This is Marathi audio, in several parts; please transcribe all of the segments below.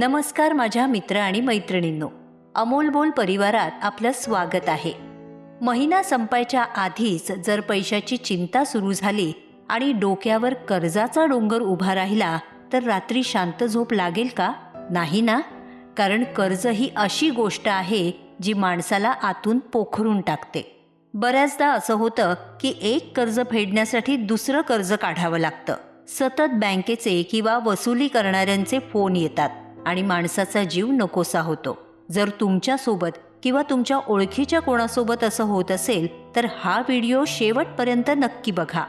नमस्कार माझ्या मित्र आणि मैत्रिणींनो, अमोल बोल परिवारात आपलं स्वागत आहे। महिना संपायच्या आधीच जर पैशाची चिंता सुरू झाली आणि डोक्यावर कर्जाचा डोंगर उभा राहिला तर रात्री शांत झोप लागेल का? नाही ना, कारण कर्ज ही अशी गोष्ट आहे जी माणसाला आतून पोखरून टाकते। बऱ्याचदा असं होतं की एक कर्ज फेडण्यासाठी दुसरं कर्ज काढावं लागतं। सतत बँकेचे किंवा वसुली करणाऱ्यांचे फोन येतात आणि माणसाचा जीव नकोसा होतो। जर तुमच्यासोबत किंवा तुमच्या ओळखीच्या कोणासोबत असं होत असेल तर हा व्हिडिओ शेवटपर्यंत नक्की बघा।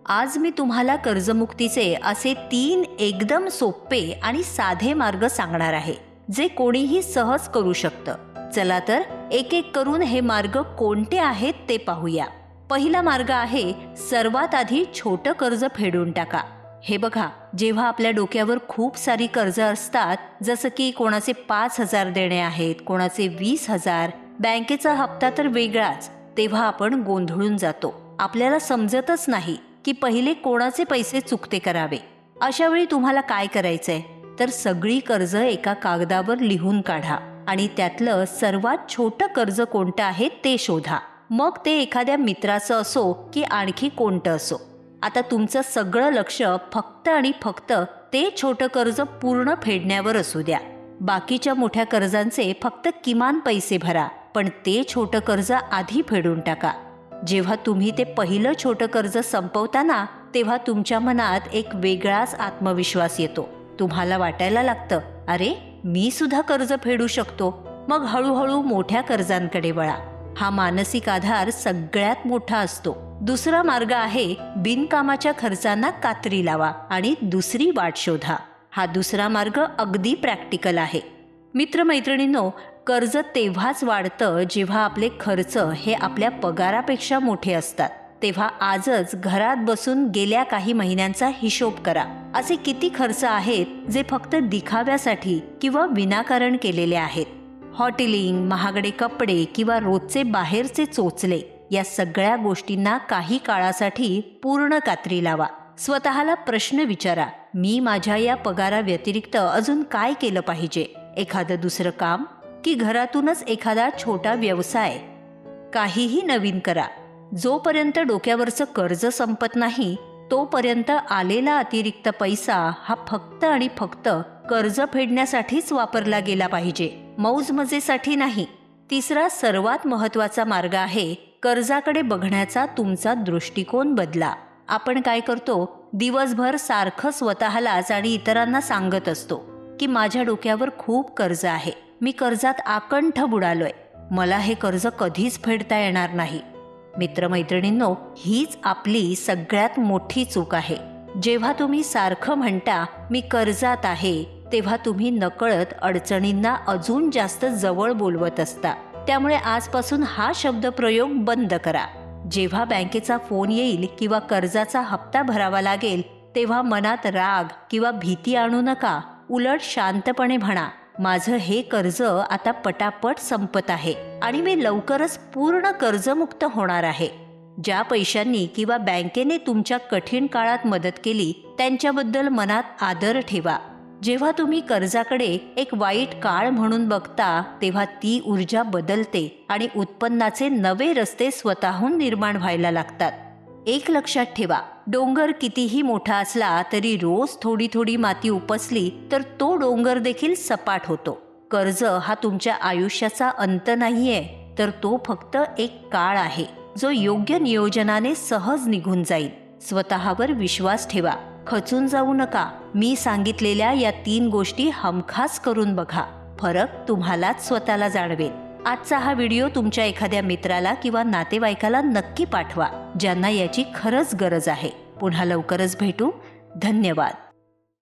आज मी तुम्हाला कर्जमुक्तीचे असे 3 एकदम सोपे आणि साधे मार्ग सांगणार आहे जे कोणीही सहज करू शकतं। चला तर एक एक करून हे मार्ग कोणते आहेत ते पाहूया। पहिला मार्ग आहे, सर्वात आधी छोटं कर्ज फेडून टाका। हे बघा, जेव्हा आपल्या डोक्यावर खूप सारी कर्ज असतात, जसं की कोणाचे 5,000 देणे आहेत, कोणाचे 20,000, बँकेचा हप्ता तर वेगळाच, तेव्हा आपण गोंधळून जातो। आपल्याला समजतच नाही की पहिले कोणाचे पैसे चुकते करावे। अशा वेळी तुम्हाला काय करायचंय तर सगळी कर्ज एका कागदावर लिहून काढा आणि त्यातलं सर्वात छोटं कर्ज कोणतं आहे ते शोधा। मग ते एखाद्या मित्राचं असो की आणखी कोणतं असो, आता तुमचं सगळं लक्ष फक्त आणि फक्त ते छोटं कर्ज पूर्ण फेडण्यावर असू द्या। बाकीच्या मोठ्या कर्जांचे फक्त किमान पैसे भरा, पण ते छोटं कर्ज आधी फेडून टाका। जेव्हा तुम्ही ते पहिलं छोटं कर्ज संपवता ना, तेव्हा तुमच्या मनात एक वेगळाच आत्मविश्वास येतो। तुम्हाला वाटायला लागतं, अरे मी सुद्धा कर्ज फेडू शकतो। मग हळूहळू मोठ्या कर्जांकडे वळा। हा मानसिक आधार सगळ्यात मोठा असतो। दुसरा मार्ग आहे, बिनकामाच्या खर्चांना कात्री लावा आणि दुसरी वाट शोधा। हा दुसरा मार्ग अगदी प्रॅक्टिकल आहे। मित्रमैत्रिणींनो, कर्ज तेव्हाच वाढतं जेव्हा आपले खर्च हे आपल्या पगारापेक्षा मोठे असतात। तेव्हा आजच घरात बसून गेल्या काही महिन्यांचा हिशोब करा। असे किती खर्च आहेत जे फक्त दिखाव्यासाठी किंवा विनाकारण केलेले आहेत? हॉटेलिंग, महागडे कपडे किंवा रोजचे बाहेरचे चोचले, या सगळ्या गोष्टींना काही काळासाठी पूर्ण कात्री लावा। स्वतःला प्रश्न विचारा, मी माझ्या या पगाराव्यतिरिक्त अजून काय केलं पाहिजे? एखादं दुसरं काम की घरातूनच एखादा छोटा व्यवसाय? काहीही नवीन करा। जोपर्यंत डोक्यावरचं कर्ज संपत नाही तोपर्यंत आलेला अतिरिक्त पैसा हा फक्त आणि फक्त कर्ज फेडण्यासाठीच वापरला गेला पाहिजे, मौज मजेसाठी नाही। तिसरा सर्वात महत्त्वाचा मार्ग आहे, कर्जाकडे बघण्याचा तुमचा दृष्टिकोन बदला। आपण काय करतो, दिवसभर सारखं स्वतःलाच आणि इतरांना सांगत असतो की माझ्या डोक्यावर खूप कर्ज आहे, मी कर्जात आकंठ बुडालोय, मला हे कर्ज कधीच फेडता येणार नाही। मित्रमैत्रिणींनो, हीच आपली सगळ्यात मोठी चूक आहे। जेव्हा तुम्ही सारखं म्हणता मी कर्जात आहे, तेव्हा तुम्ही नकळत अडचणींना अजून जास्त जवळ बोलवत असता। त्यामुळे आजपासून हा शब्दप्रयोग बंद करा। जेव्हा बँकेचा फोन येईल किंवा कर्जाचा हप्ता भरावा लागेल, तेव्हा मनात राग किंवा भीती आणू नका। उलट शांतपणे म्हणा, माझं हे कर्ज आता पटापट संपत आहे आणि मी लवकरच पूर्ण कर्जमुक्त होणार आहे। ज्या पैशांनी किंवा बँकेने तुमच्या कठीण काळात मदत केली त्यांच्याबद्दल मनात आदर ठेवा। जेव्हा तुम्ही कर्जाकडे एक वाईट काळ म्हणून बघता, तेव्हा ती ऊर्जा बदलते आणि उत्पन्नाचे नवे रस्ते स्वतःहून निर्माण व्हायला लागतात। एक लक्षात ठेवा, डोंगर कितीही मोठा असला तरी रोज थोडी थोडी माती उपसली तर तो डोंगर देखील सपाट होतो। कर्ज हा तुमच्या आयुष्याचा अंत नाहीये, तर तो फक्त एक काळ आहे जो योग्य नियोजनाने सहज निघून जाईल। स्वतःवर विश्वास ठेवा, खचून जाऊ नका। मी सांगितलेल्या या 3 गोष्टी हमखास करून बघा, फरक तुम्हालाच स्वतःला जाणवेल। आजचा हा व्हिडिओ तुमच्या एखाद्या मित्राला किंवा नातेवाईकाला नक्की पाठवा, ज्यांना याची खरंच गरज आहे। पुन्हा लवकरच भेटू। धन्यवाद।